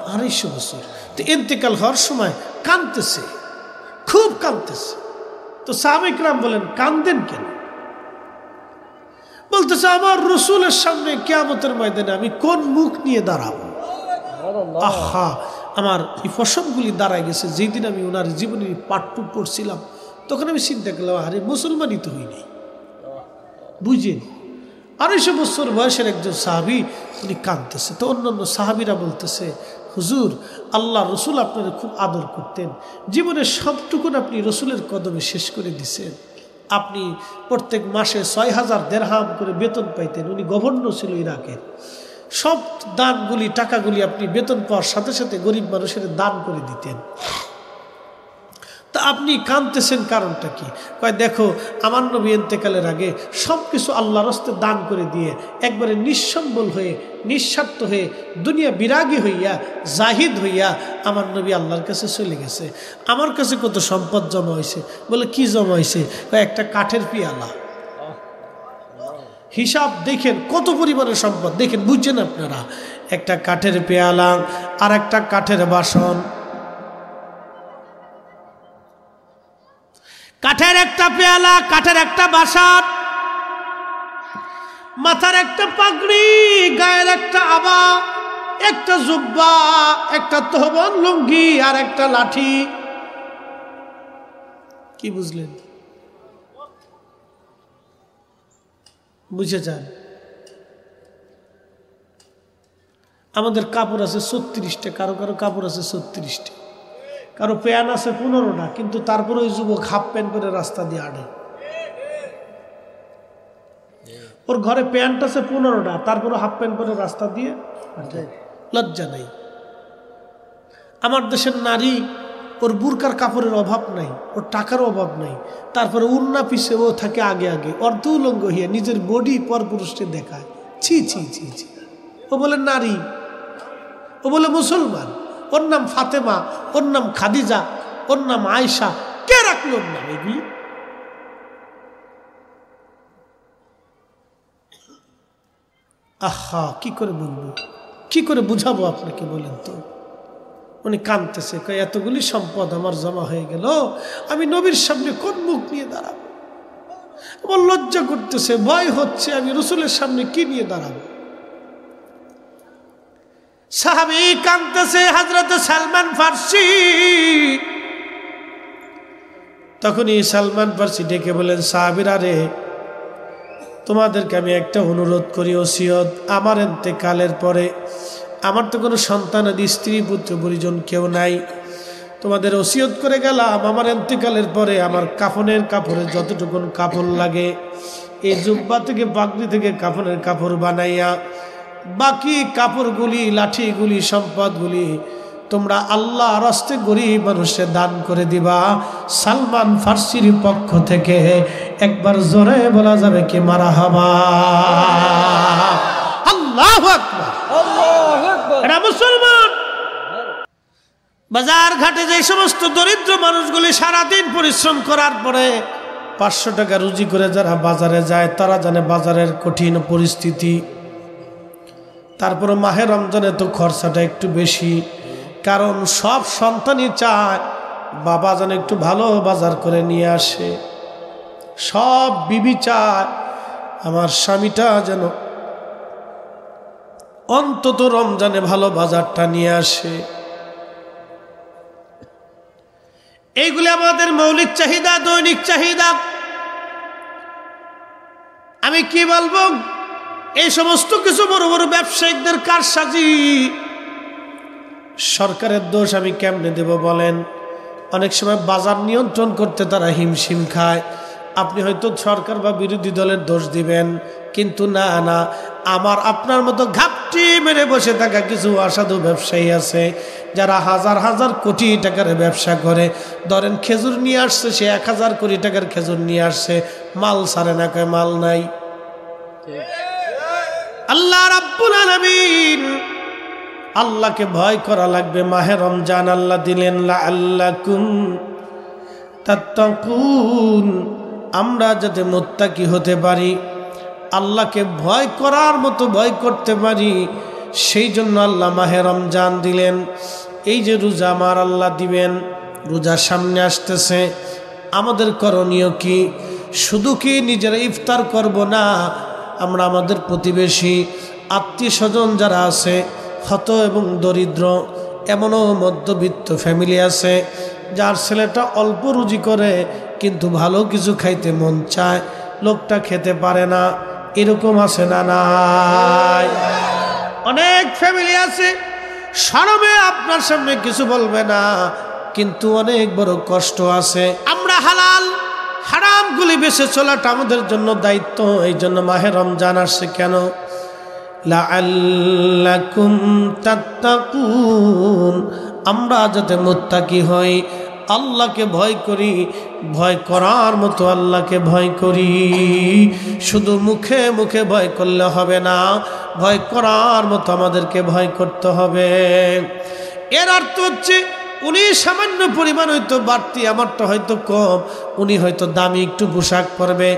[SPEAKER 1] 250 বছর। তো ইন্তেকাল হওয়ার সময় কাঁদতেছে, খুব কাঁদতেছে। তো সাহাবায়ে কিরাম বলেন, কাঁদেন কেন? বলতেছে, আমার রাসূলের সামনে কিয়ামতের ময়দানে আমি কোন মুখ নিয়ে দাঁড়াবো? আহা, আমার এই ফসলগুলি দাঁড়ায় গেছে। যেই দিন আমি ওনার জীবনের পাঠটুক পড়ছিলাম, তখন আমি চিন্তা করলাম, আরে মুসলমানই তো হইনি, বুঝেন। 250 বছর বয়সের একজন সাহাবী, উনি কাঁদতেছে। তো অন্যান্য সাহাবীরা বলতেছে, হুজুর, আল্লাহ রসুল আপনারা খুব আদর করতেন, জীবনের সবটুকুন আপনি রসুলের কদমে শেষ করে দিছেন। আপনি প্রত্যেক মাসে 6000 দিরহাম করে বেতন পাইতেন। উনি গভর্নর ছিল ইরাকের। সব দানগুলি, টাকাগুলি আপনি বেতন পাওয়ার সাথে সাথে গরিব মানুষের দান করে দিতেন। তা আপনি কাঁদতেছেন, কারণটা কি? কয়, দেখো, আমার নবী ইন্তেকালের আগে সব কিছু আল্লাহর রাস্তায় দান করে দিয়ে একবারে নিঃসম্বল হয়ে, নিঃস্বার্থ হয়ে, দুনিয়া বিরাগী হইয়া, জাহিদ হইয়া আমার নবী আল্লাহর কাছে চলে গেছে। আমার কাছে কত সম্পদ জমা হয়েছে। বলে, কি জমা হয়েছে? কয়, একটা কাঠের পিয়ালা। হিসাব দেখেন কত পরিমাণের সম্পদ, দেখেন, বুঝছেন আপনারা? একটা কাঠের পেয়ালা আর একটা কাঠের বাসন, কাঠের একটা পেয়ালা, কাঠের একটা বাসন, মাথার একটা পাগড়ি, গায়ের একটা আবা, একটা জুব্বা, একটা তহবান লুঙ্গি আর একটা লাঠি। কি বুঝলেন? বুঝে যান। আমাদের কাপড় আছে 36টা, কারো কারো কাপড় আছে 36টা, কারো প্যান্ট আছে 15টা, কিন্তু তারপরে ওই যুবক হাফ প্যান্ট পরে রাস্তা দিয়ে আড়ে। ওর ঘরে প্যান্ট আছে 15টা, তারপরে হাফ প্যান্ট পরে রাস্তা দিয়ে আড়ে। লজ্জা নাই। আমার দেশের নারী, ওর বুরকার কাপড়ের অভাব নাই, ওর টাকার অভাব নাই, তারপরে উন্না পিছে ও থাকে আগে আগে, অর্ধ উলঙ্গ হইয়া নিজের বডি পরপুরুষকে দেখায়। ছি ছি ছি ছি। ও বলে নারী, ও বলে মুসলমান। ওর নাম ফাতেমা, ওর নাম খাদিজা, ওর নাম আয়েশা। কে রাখলো ওর নাম এগুলি? আহা, কি করে বলবো, কি করে বুঝাবো আপনাকে বলেন তো? উনি কাঁদতেছে, কয়, এতগুলি সম্পদ আমার জমা হয়ে গেল, আমি নবীর সামনে কোন মুখ নিয়ে দাঁড়াবো? আমার লজ্জা করতেছে, ভয় হচ্ছে, আমি রসুলের সামনে কি নিয়ে দাঁড়াবো? সাহাবী কাঁদতেছে, হযরত সালমান ফারসি। তখনই সালমান ফারসি ডেকে বলেন, সাহাবীরা রে, তোমাদেরকে আমি একটা অনুরোধ করি, ওসিয়ত। আমার ইন্তেকালের পরে আমার তো কোনো সন্তান আদি, স্ত্রী পুত্র পরিজন কেউ নাই। তোমাদের ওসিয়ত করে গেলাম, আমার ইন্তেকালের পরে আমার কাফনের কাপড়ে যতটুকুন কাপড় লাগে, এই জুব্বা থেকে, পাগড়ি থেকে কাফনের কাপড় বানাইয়া বাকি কাপড়গুলি, লাঠিগুলি, সম্পদগুলি তোমরা আল্লাহর রাস্তে গরিব মানুষে দান করে দিবা। সালমান ফার্সির পক্ষ থেকে একবার জোরে বলা যাবে কি মারহাবা। আল্লাহু আকবার, আল্লাহু আকবার। এরা মুসলমান। বাজার ঘাটে যে সমস্ত দরিদ্র মানুষগুলি সারাদিন পরিশ্রম করার পরে 500 টাকা রুজি করে যারা বাজারে যায়, তারা জানে বাজারের কঠিন পরিস্থিতি। তারপরে মাহে রমজানে তো খরচাটা একটু বেশি, কারণ সব সন্তানই চায় বাবা যেন একটু ভালো বাজার করে নিয়ে আসে। সব বিবি চায় আমার স্বামীটা যেন অন্তত রমজানে ভালো বাজারটা নিয়ে আসে। এইগুলি আমাদের মৌলিক চাহিদা, দৈনিক চাহিদা। আমি কি বলবো, এই সমস্ত কিছু বড় বড় ব্যবসায়িকদের কারসাজি। সরকারের দোষ আমি কেমনে দেব বলেন? অনেক সময় বাজার নিয়ন্ত্রণ করতে তারা হিমশিম খায়। আপনি হয়তো সরকার বা বিরোধী দলের দোষ দিবেন, কিন্তু না না, আমার আপনার মতো ঘাপটি মেরে বসে থাকা কিছু অসাধু ব্যবসায়ী আছে যারা হাজার হাজার কোটি টাকার ব্যবসা করে। ধরেন খেজুর নিয়ে আসছে, সে 1000 কোটি টাকার খেজুর নিয়ে আসছে, মাল ছাড়ে না, কয় মাল নাই। আল্লাহ রাব্বুল আলামিন, আল্লাহকে ভয় করা লাগবে। মাহে রমজান আল্লাহ দিলেন লাআল্লাকুম তাত্তাকুন, আমরা যাতে মুত্তাকি হতে পারি, আল্লাহকে ভয় করার মতো ভয় করতে পারি, সেই জন্য আল্লাহ মাহে রমজান দিলেন। এই যে রোজা আমার আল্লাহ দিবেন, রোজা সামনে আসতেছে, আমাদের করণীয় কি? শুধু কি নিজেরা ইফতার করব না, আমরা আমাদের প্রতিবেশী, আত্মীয় স্বজন যারা আছে, হত এবং দরিদ্র, এমনও মধ্যবিত্ত ফ্যামিলি আছে যার ছেলেটা অল্প রুজি করে কিন্তু ভালো কিছু খাইতে মন চায়, লোকটা খেতে পারে না, এরকম আছে না নাই? অনেক ফ্যামিলি আছে শরমে আপনার সামনে কিছু বলবে না, কিন্তু অনেক বড় কষ্ট আছে। আমরা হালাল হারামগুলি বেঁচে চলাটা আমাদের জন্য দায়িত্ব। এই জন্য মাহে রমজান আসছে কেন? লাআল্লাকুম তাত্তাকুন, আমরা যাতে মুত্তাকি হই, আল্লাহকে ভয় করি, ভয় করার মতো আল্লাহকে ভয় করি। শুধু মুখে মুখে ভয় করলে হবে না, ভয় করার মতো আমাদেরকে ভয় করতে হবে। এর অর্থ হচ্ছে উনি সামান্য পরিমাণ হয়তো বাড়তি, আমারটা হয়তো কম, উনি হয়তো দামি একটু পোশাক পরবে,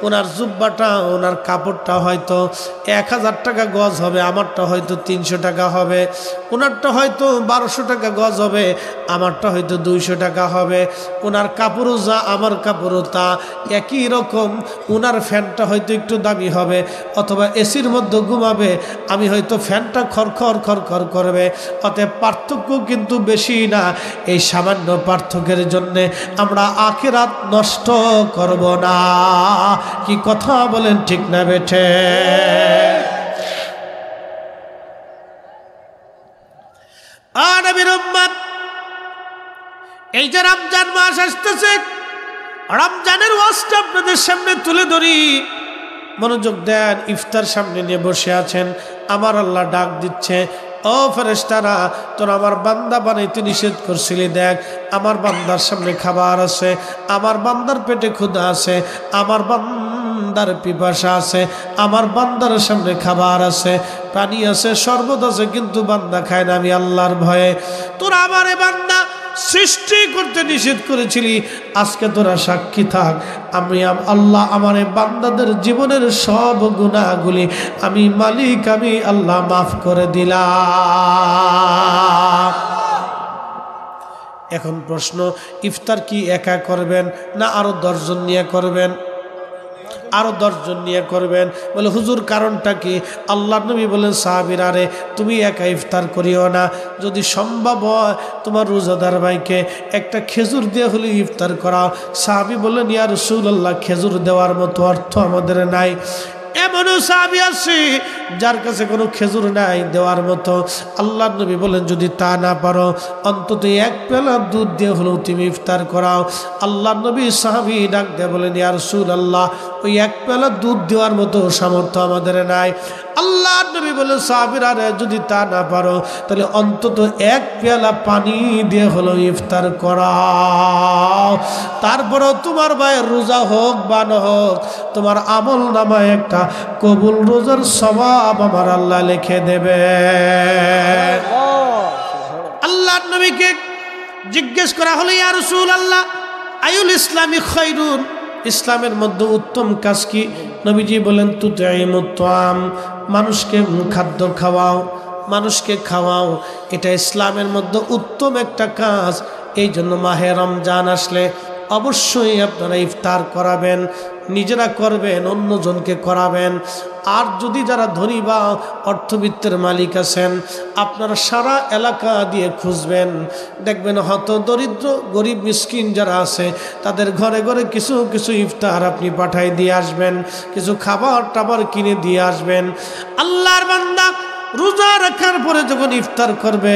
[SPEAKER 1] ওনার জুব্বাটা, ওনার কাপড়টা হয়তো 1000 টাকা গজ হবে, আমারটা হয়তো 300 টাকা হবে, ওনারটা হয়তো 1200 টাকা গজ হবে, আমারটা হয়তো 200 টাকা হবে। ওনার কাপড়ও যা, আমার কাপড়ও তা, একই রকম। ওনার ফ্যানটা হয়তো একটু দামি হবে, অথবা এসির মধ্যে ঘুমাবে, আমি হয়তো ফ্যানটা খরখর খরখর করবে। অতএব পার্থক্য কিন্তু বেশি না। এই সামান্য পার্থক্যের জন্যে আমরা আখিরাত নষ্ট করব না। কি কথা বলেন, ঠিক না বেঠে? নবীর উম্মত, এই যে রমজান মাস আসতেছে, রমজানের ওয়াজটা আপনাদের সামনে তুলে ধরি, মনোযোগ দেন। ইফতার সামনে নিয়ে বসে আছেন, আমার আল্লাহ ডাক দিচ্ছে, ও ফেরেশতারা, তোর আমার বান্দা বানাইতে নিষেধ করছিলি, দেখ আমার বান্দার সামনে খাবার আছে, আমার বান্দার পেটে ক্ষুধা আছে, আমার বান্দার পিপাসা আছে, আমার বান্দার সামনে খাবার আছে, পানি আছে, শরবত আছে, কিন্তু বান্দা খায় না। আমি আল্লাহর ভয়ে তোরা আমারে বান্দা সৃষ্টি করতে নিষেধ করেছিলি, আজকে তোরা সাক্ষী থাক, আমি আল্লাহ আমার বান্দাদের জীবনের সব গুনাহগুলি আমি মালিক, আমি আল্লাহ মাফ করে দিলাম। এখন প্রশ্ন, ইফতার কি একা করবেন না আরো 10 জন নিয়ে করবেন? আরো 10 জন নিয়ে করবেন। বলে হুজুর কারণটা কি? আল্লাহর নবী বলেন, সাহাবীরা রে, তুমি একা ইফতার করিও না, যদি সম্ভব হয় তোমার রোজাদার ভাইকে একটা খেজুর দিয়ে হলে ইফতার করাও। সাহাবী বললেন, ইয়া রাসূলুল্লাহ, খেজুর দেওয়ার মতো অর্থ আমাদের নাই। এমন এমনও সাহাবী আছে যার কাছে কোনো খেজুর নাই দেওয়ার মতো। আল্লাহর নবী বলেন যদি তা না পারো অন্তত এক পেলা দুধ দিয়ে হলেও তুমি ইফতার করাও। আল্লাহর নবী সাহাবী ডাক দিয়ে বলেন ইয়া রাসূলুল্লাহ ওই এক পেলা দুধ দেওয়ার মতো সামর্থ্য আমাদের নাই। আল্লাহর নবী বলেন সাহাবীরা রে যদি তা না পারো তাহলে অন্তত এক পেয়ালা পানি দিয়ে হলো ইফতার করাও। তারপরও তোমার ভাইয়ের রোজা হোক বা না হোক তোমার আমল নামায় একটা কবুল রোজার সওয়াব আমার আল্লাহ লিখে দেবে। আল্লাহর নবীকে জিজ্ঞেস করা হলো ইয়া রাসূলুল্লাহ আইউল ইসলামি খায়রুন, ইসলামের মধ্যে উত্তম কাজ কি? নবীজি বলেন তুতঈমুত তাআম, মানুষকে খাদ্য খাওয়াও, মানুষকে খাওয়াও, এটা ইসলামের মধ্যে উত্তম একটা কাজ। এই জন্য মাহে রমজান আসলে অবশ্যই আপনারা ইফতার করাবেন, নিজেরা করবেন, অন্যজনকে করাবেন। আর যদি যারা ধনী বা অর্থবিত্তের মালিক আছেন আপনারা সারা এলাকা দিয়ে খুঁজবেন, দেখবেন হয়তো দরিদ্র গরিব মিসকিন যারা আছে তাদের ঘরে ঘরে কিছু কিছু ইফতার আপনি পাঠাই দিয়ে আসবেন, কিছু খাবার টাবার কিনে দিয়ে আসবেন। আল্লাহর বান্দা রোজা রাখার পরে যখন ইফতার করবে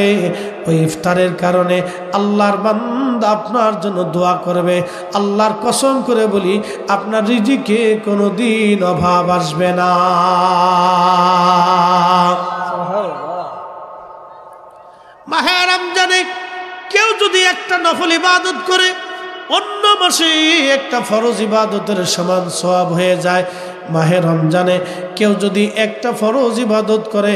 [SPEAKER 1] ওই ইফতারের কারণে আল্লাহর বান্দা আপনার জন্য দোয়া করবে। আল্লাহর কসম করে বলি আপনার রিজিকে কোনোদিন অভাব আসবে না। মাহে রমজানে কেউ যদি একটা নফল ইবাদত করে অন্য মাসে একটা ফরজ ইবাদতের সমান সওয়াব হয়ে যায়। মাহে রমজানে কেউ যদি একটা ফরজ ইবাদত করে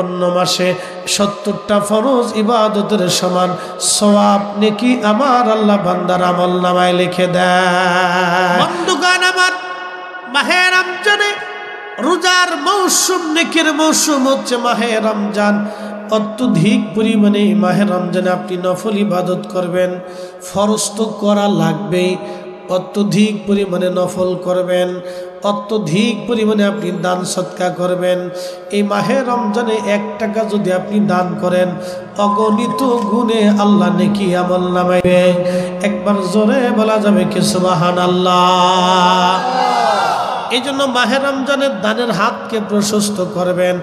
[SPEAKER 1] অন্য মাসে ৭০টা ফরজ ইবাদতের সমান সওয়াব নেকি আমার আল্লাহ বান্দার আমল নামায় লিখে দেয়। বন্ধুগণ আমার, মাহে রমজানে রোজার মৌসুম, নেকির মৌসুম হচ্ছে মাহে রমজান। অত্যধিক পরিমাণে মাহে রমজানে আপনি নফল ইবাদত করবেন, ফরজ তো করা লাগবেই, অত্যধিক পরিমাণে নফল করবেন, অত্যধিক পরিমাণে আপনি দান সদকা করবেন। এই মাহে রমজানে ১ টাকা যদি আপনি দান করেন অগণিত গুণে আল্লাহ নেকি আমল নামাইবে। একবার জোরে বলা যাবে কি সুবহানাল্লাহ। এই জন্য মাহে রমজানের দানের হাতকে প্রশস্ত করবেন,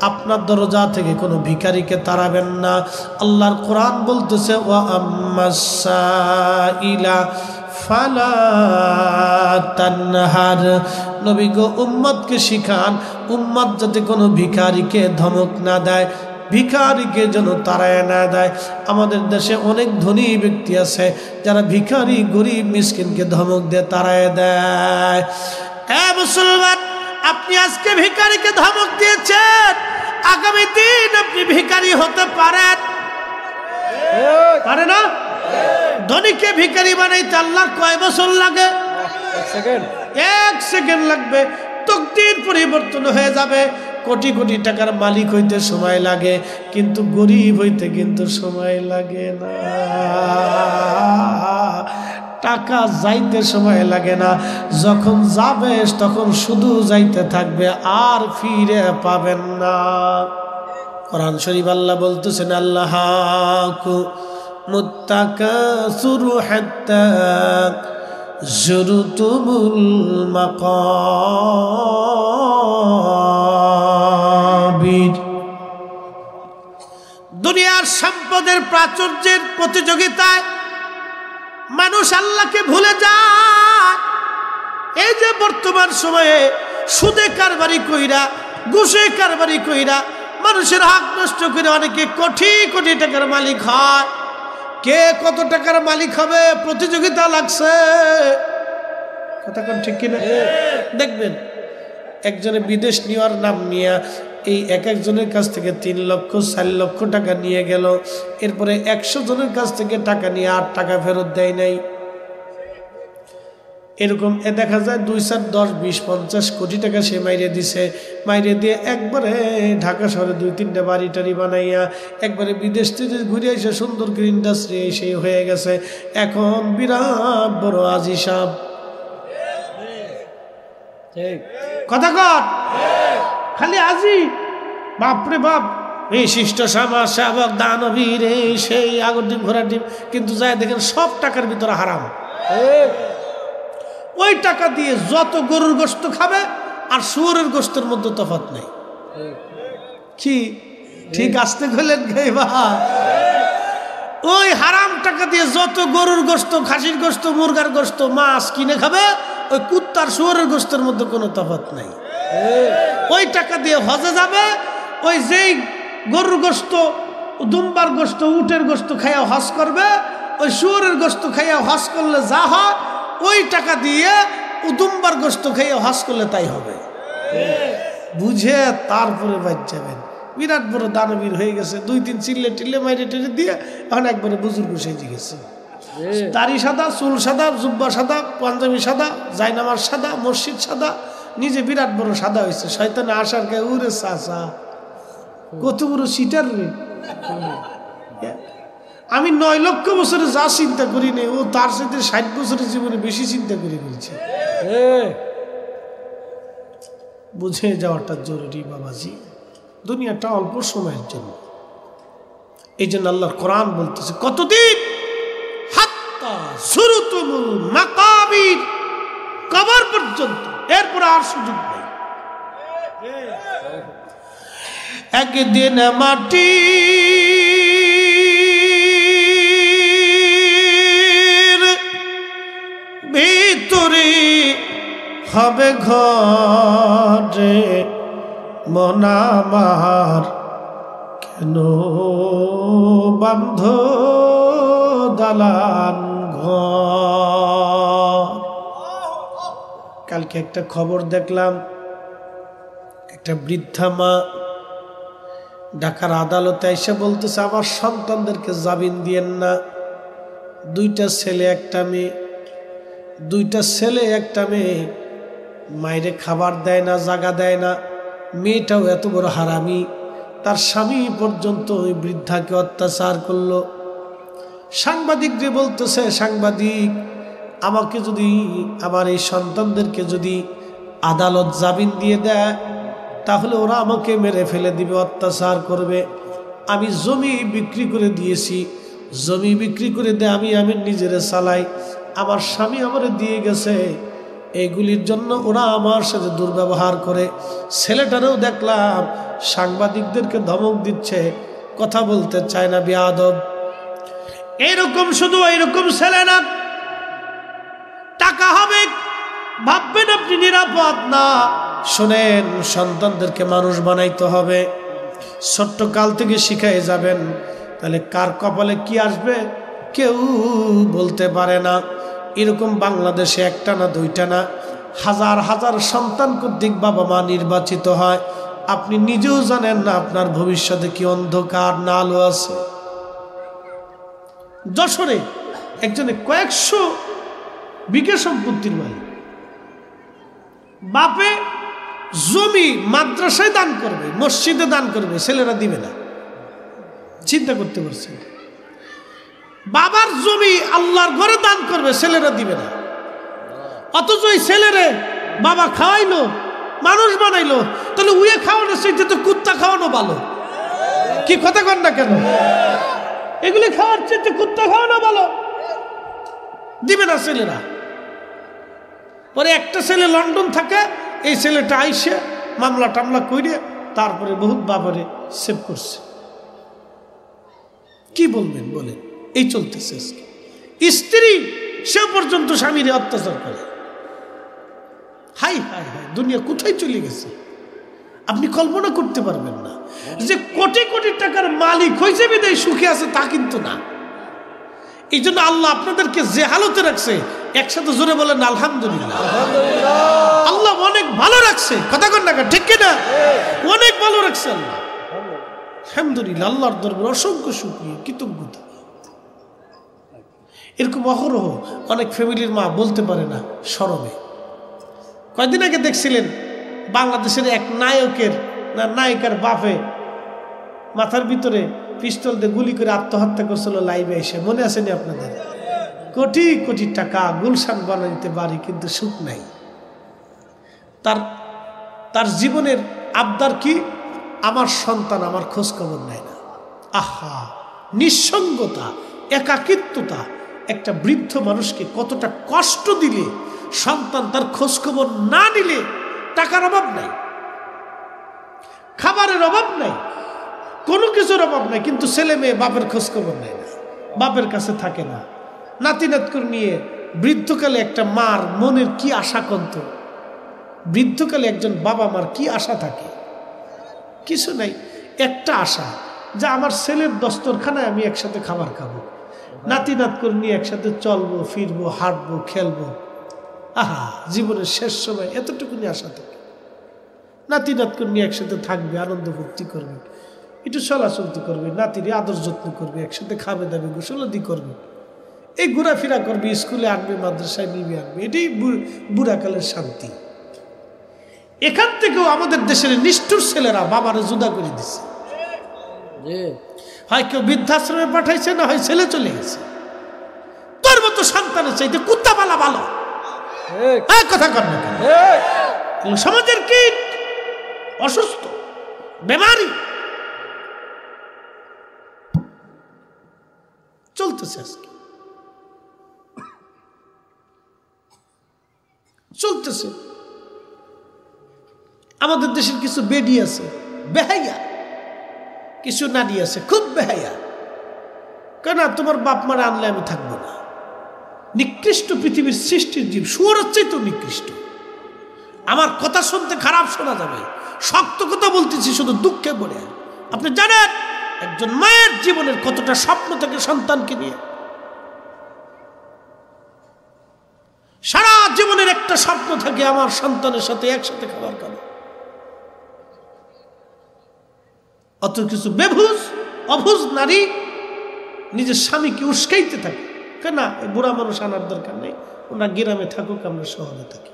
[SPEAKER 1] আপনার দরজা থেকে কোনো ভিখারিকে তাড়াবেন না। আল্লাহর কোরআন বলতেছে ওয়া আম্মাস সাইলা ফালা তানহার, নবী গো উম্মতকে শিখান উম্মত যাতে কোনো ভিখারিকে ধমক না দেয়, ভিখারিকে যেন তাড়ায় না দেয়। আমাদের দেশে অনেক ধনী ব্যক্তি আছে যারা ভিখারি গরিব মিসকিনকে ধমক দিয়ে তাড়ায় দেয়। মুসলমান, আপনি আজকে ভিখারিকে ধমক দিয়েছেন, আগামী দিন আপনি ভিখারি হতে পারেন, পারে না? ধনীকে ভিখারি বানাইতে আল্লাহর কয় বছর লাগে? 1 সেকেন্ড লাগবে, তকদির পরিবর্তন হয়ে যাবে। কোটি কোটি টাকার মালিক হইতে সময় লাগে, কিন্তু গরিব হইতে কিন্তু সময় লাগে না। টাকা যাইতে সময় লাগে না, যখন যাবে তখন শুধু যাইতে থাকবে, আর ফিরে পাবেন না। কোরআন শরীফ আল্লাহ বলতেছেন আল্লাহাকু মুত্তাকাসুরু হাত্তা যুরতুমুল মাকাবির। দুনিয়ার সম্পদের প্রাচুর্যের প্রতিযোগিতায় মানুষ আল্লাহকে ভুলে যায়। এই যে বর্তমান সময়ে সুদে কারবারি কইরা, ঘুষে কারবারি কইরা, মানুষের হক নষ্ট করে অনেকে কোটি কোটি টাকার মালিক হয়। কে কত টাকার মালিক হবে প্রতিযোগিতা লাগছে, কথা কোন ঠিক কিনা? দেখবেন একজনে বিদেশ নেওয়ার নাম নিয়ে এই এক একজনের কাছ থেকে 3 লক্ষ 4 লক্ষ টাকা নিয়ে গেল, এরপরে 100 জনের কাছ থেকে টাকা নিয়ে 8 টাকা ফেরত দেয় নাই। এরকম দেখা যায় 2, 4, 10, 20, 50 কোটি টাকা সে মাইরে দিছে। মাইরে দিয়ে একবারে ঢাকা শহরে 2-3টা বাড়ি টাড়ি বানাইয়া একবারে বিদেশ থেকে ঘুরে এসে সুন্দর করে ইন্ডাস্ট্রি সেই হয়ে গেছে। এখন বিরাট বড় আজি সাহেব, কথা কর, খালি আজি, বাপরে বাপ, এই শিষ্ট সমাজ সেবক দানবীর এই সেই আগর ডিম ঘোড়ার ডিম, কিন্তু যাই দেখেন সব টাকার ভিতরে হারাম। ওই টাকা দিয়ে যত গরুর গোশত খাবে আর শুয়োরের গোশতের মধ্যে তফাৎ নাই। কি ঠিক আসতে গেলেন গাইবা? ওই হারাম টাকা দিয়ে যত গরুর গোশত, খাসির গোশত, মুরগার গোশত, মাছ কিনে খাবে, ওই কুত্তার শুয়োরের গোশতের মধ্যে কোনো তফাৎ নাই। ওই টাকা দিয়ে হজে যাবে, ওই যেই গরুর গোশত, দুম্বার গোশত, উটের গোশত খাইয়া হজ করবে, ওই শুয়োরের গোশত খাইয়া হজ করলে যা হয়, ওই টাকা দিয়ে দুম্বার গোশত খাইয়া হজ করলে তাই হবে। বুঝে তারপরে বাদ যাবেন। বিরাট বড় দানবীর হয়ে গেছে, 2-3 চিল্লে টিল্লে মাইরে টেরে দিয়ে এখন একবারে বুজুর্গ সেজে গেছে। দাড়ি সাদা, চুল সাদা, জুব্বা সাদা, পাঞ্জাবি সাদা, জায়নামাজ সাদা, মসজিদ সাদা, নিজে বিরাট বড় সাদা হয়েছে। শয়তানে আসার গায়ে উরে চাচা কত বড় সিটার রে। আমি 9 লক্ষ বছরে যা চিন্তা করি নে, ও তার সাথে 60 বছরের জীবনে বেশি চিন্তা করে ফেলছে। বুঝে যাওয়াটা জরুরি বাবাজি। দুনিয়াটা অল্প সময়ের জন্য। এই জন্য আল্লাহর কোরআন বলতেছে কতদিন, হাত্তা যুরতুমুল মাকাবির, কবর পর্যন্ত, এরপর আর সুযোগ নেই। একদিন মাটির ভিতরে হবে ঘরে, মন আমার কেন বান্ধ দালান ঘর। কালকে একটা খবর দেখলাম, একটা বৃদ্ধা মা ঢাকার আদালতে এসে বলতেছে আমার সন্তানদেরকে জামিন দিয়েন না। 2টা ছেলে একটা মেয়ে, 2টা ছেলে একটা মেয়ে, মায়েরে খাবার দেয় না, জাগা দেয় না। মেয়েটাও এত বড় হারামি, তার স্বামী পর্যন্ত ওই বৃদ্ধাকে অত্যাচার করলো। সাংবাদিকদের বলতেছে, সাংবাদিক আমাকে যদি, আমার এই সন্তানদেরকে যদি আদালত জামিন দিয়ে দেয়, তাহলে ওরা আমাকে মেরে ফেলে দিবে, অত্যাচার করবে। আমি জমি বিক্রি করে দিয়েছি, জমি বিক্রি করে দিয়ে আমি নিজেরে চালাই, আমার স্বামী আমারে দিয়ে গেছে, এইগুলির জন্য ওরা আমার সাথে দুর্ব্যবহার করে। ছেলেটারেও দেখলাম সাংবাদিকদেরকে ধমক দিচ্ছে, কথা বলতে চায় না, বেয়াদব। এইরকম শুধু এইরকম ছেলে না, টাকা হবে ভাববেন আপনি নিরাপদ না। শোনেন, সন্তানদেরকে মানুষ বানাইতে হবে, ছোট্ট কাল থেকে শিখাই যাবেন, তাহলে কার কপালে কি আসবে কেউ বলতে পারে না। এরকম বাংলাদেশে একটা না, 2টা না, হাজার হাজার সন্তান কর্তৃক বাবা মা নির্বাচিত হয়। আপনি নিজেও জানেন না আপনার ভবিষ্যতে কি অন্ধকার না আলো আছে। যশোরে একজনে কয়েকশো বিঘা সম্পত্তির মালিক, বাপে জমি মাদ্রাসায় দান করবে, মসজিদে দান করবে, ছেলেরা দিবে না। চিন্তা করতে পারছেন? বাবার জমি আল্লাহর ঘরে দান করবে, ছেলেরা দিবে না। অথচ ওই ছেলেরে বাবা খাওয়াইলো, মানুষ বানাইলো, তাহলে উয়ে খাওয়ানো চাইতে তো কুত্তা খাওয়ানো ভালো। কি কথা কন না কেন? এগুলি খাওয়ার চাইতে কুত্তা খাওয়ানো ভালো। দিবে না ছেলেরা। পরে একটা ছেলে লন্ডন থাকে, এই ছেলেটা আইসে মামলা টামলা করে তারপরে বহুত বাবারে সেভ করছে। কি বলবেন বলেন? এই চলতেছে। স্ত্রী সে পর্যন্ত স্বামীরে অত্যাচার করে। হাই হাই হাই, দুনিয়া কোথায় চলে গেছে আপনি কল্পনা করতে পারবেন না। যে কোটি কোটি টাকার মালিক হয়েছে বিদায় সুখে আছে তা কিন্তু না। এই জন্য আল্লাহ আপনাদেরকে যে হালতে রাখছে, একসাথে জোরে বলেন আলহামদুলিল্লাহ। আল্লাহ অনেক ভালো রাখছে, কথা কন না, ঠিক কিনা? অনেক ভালো রাখছে আল্লাহ, আলহামদুলিল্লাহ। আল্লাহর দরবারে অসংখ্য শুকরিয়া, কৃতজ্ঞতা। এরকম অহরহ অনেক ফ্যামিলির মা বলতে পারে না শরমে। কয়েকদিন আগে দেখছিলেন বাংলাদেশের এক নায়কের না নায়িকার বাপে মাথার ভিতরে পিস্তল দিয়ে গুলি করে আত্মহত্যা করছিল লাইভে এসে, মনে আসেনি আপনাদের? কোটি কোটি টাকা, গুলশান বানাইতে পারি কিন্তু সুখ নাই। তার জীবনের আবদার কি? আমার সন্তান আমার খোঁজ খবর নেয় না। আহা, নিঃসঙ্গতা, একাকিত্বতা একটা বৃদ্ধ মানুষকে কতটা কষ্ট দিলে, সন্তান তার খোঁজ খবর না নিলে টাকার অভাব নাই, খাবারের অভাব নাই, কোনো কিছুর অভাব নাই, কিন্তু ছেলে মেয়ে বাপের খোঁজ খবর নেয় না, বাপের কাছে থাকে না। নাতি নাতকুর নিয়ে বৃদ্ধকালে একটা মার মনের কি আশা কন্ত, বৃদ্ধকালে একজন বাবা মার কি আশা থাকে? কিছু নাই, একটা আশা যে আমার ছেলের দস্তরখানায় আমি একসাথে খাবার খাবো, নাতি নাতকুর নিয়ে একসাথে চলবো, ফিরবো, হাঁটবো, খেলবো। আহা, জীবনের শেষ সময় এতটুকুনি আশা থাকে। নাতি নাতকুর নিয়ে একসাথে থাকবে, আনন্দ ফুর্তি করবে, একটু চলাচলতি করবে, নাতির আদর যত্ন করবে, একসাথে খাবে দাবে, গোসলাদি করবে, এই ঘোরাফেরা করবে, স্কুলে আনবে, মাদ্রাসায় নিবে আনবে, এটাই বুড়াকালের শান্তি। এখান থেকেও আমাদের দেশের নিষ্ঠুর ছেলেরা বাবারে জুদা করে দিছে। হয় কেউ বৃদ্ধাশ্রমে পাঠাইছে, না হয় ছেলে চলে গেছে। তোর মতো সন্তানের চাইতে কুত্তা পালা ভালো, কথা কর না। সমাজের কীট, অসুস্থ, বেমারি চলতেছে, আজকে চলতেছে। আমাদের দেশের কিছু বেডি আছে বেহাইয়া, কিছু নারী আছে খুব বেহাইয়া। কেন তোমার বাপ মারা আনলে আমি থাকবো না? নিকৃষ্ট পৃথিবীর সৃষ্টির জীব, শুয়োরের চাইতে নিকৃষ্ট। আমার কথা শুনতে খারাপ শোনা যাবে, শক্ত কথা বলতেছি, শুধু দুঃখে পড়ে। আপনি জানেন একজন মায়ের জীবনের কতটা স্বপ্ন থাকে সন্তানকে নিয়ে? সারা জীবনের একটা স্বপ্ন থাকে আমার সন্তানের সাথে একসাথে খাবার খাবো। অত কিছু বেভুজ অভুজ নারী নিজের স্বামীকে উস্কাইতে থাকে। কেন এই বুড়া মানুষ আনার দরকার নেই, ওনারা গ্রামে থাকুক, আমরা শহরে থাকি।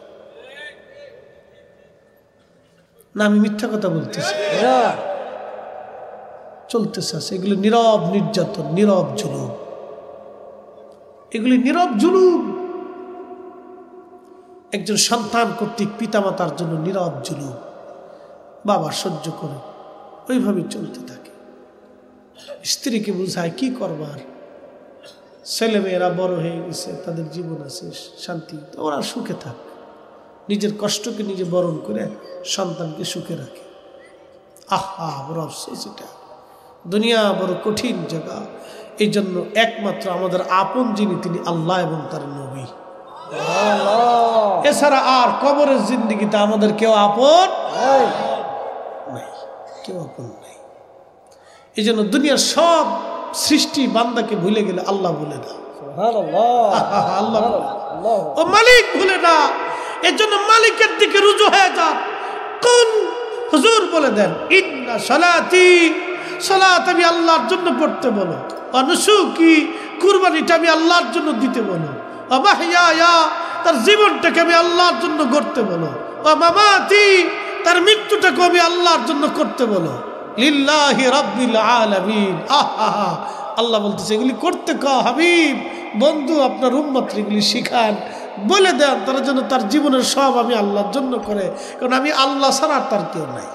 [SPEAKER 1] না আমি মিথ্যা কথা বলতেছি? চলতেছে, এগুলি নীরব নির্যাতন, নীরব জুলুম, এগুলি নীরব জুলুম। একজন সন্তান কর্তৃক পিতামাতার জন্য নীরব জুলুম, বাবা সহ্য করে ওইভাবে চলতে থাকে। স্ত্রীকে বুঝায় কি করবার, ছেলে মেয়েরা বড় হয়ে গেছে, তাদের জীবন আছে, শান্তি, ওরা সুখে থাক। নিজের কষ্টকে নিজে বরণ করে সন্তানকে সুখে রাখে। আহা, বড় আফসোস এটা। দুনিয়া বড় কঠিন জায়গা। এই জন্য একমাত্র আমাদের আপন যিনি, তিনি আল্লাহ এবং তার নবী। এছাড়া আর কবরের জিন্দেগিতে আমাদের কেউ আপন নাই, কেউ আপন নাই। এই জন্য দুনিয়ার সব সৃষ্টি বান্দাকে ভুলে গেলে আল্লাহ ভুলে না, আল্লাহ ও মালিক ভুলে না। এর জন্য মালিকের দিকে রুজু হয়ে যা। কোন হুজুর বলে দেন, ইন্না সালাতি, সালাত আমি আল্লাহর জন্য পড়তে বলো, অনুসুকি, কুরবানিটা আমি আল্লাহর জন্য দিতে বলো, মাহইয়া, তার জীবনটাকে আমি আল্লাহর জন্য গড়তে বলো, মামাতি, তার মৃত্যুটাকে আমি আল্লাহর জন্য করতে বলো, লিল্লাহি রাব্বিল আলামিন। আহা, আল্লাহ বলতেছে এগুলি করতে কও হাবিব, বন্ধু আপনার উম্মত এগুলি শিখান, বলে দেন তারা যেন তার জীবনের সব আমি আল্লাহর জন্য করে, কারণ আমি আল্লাহ ছাড়া তার কেউ নাই।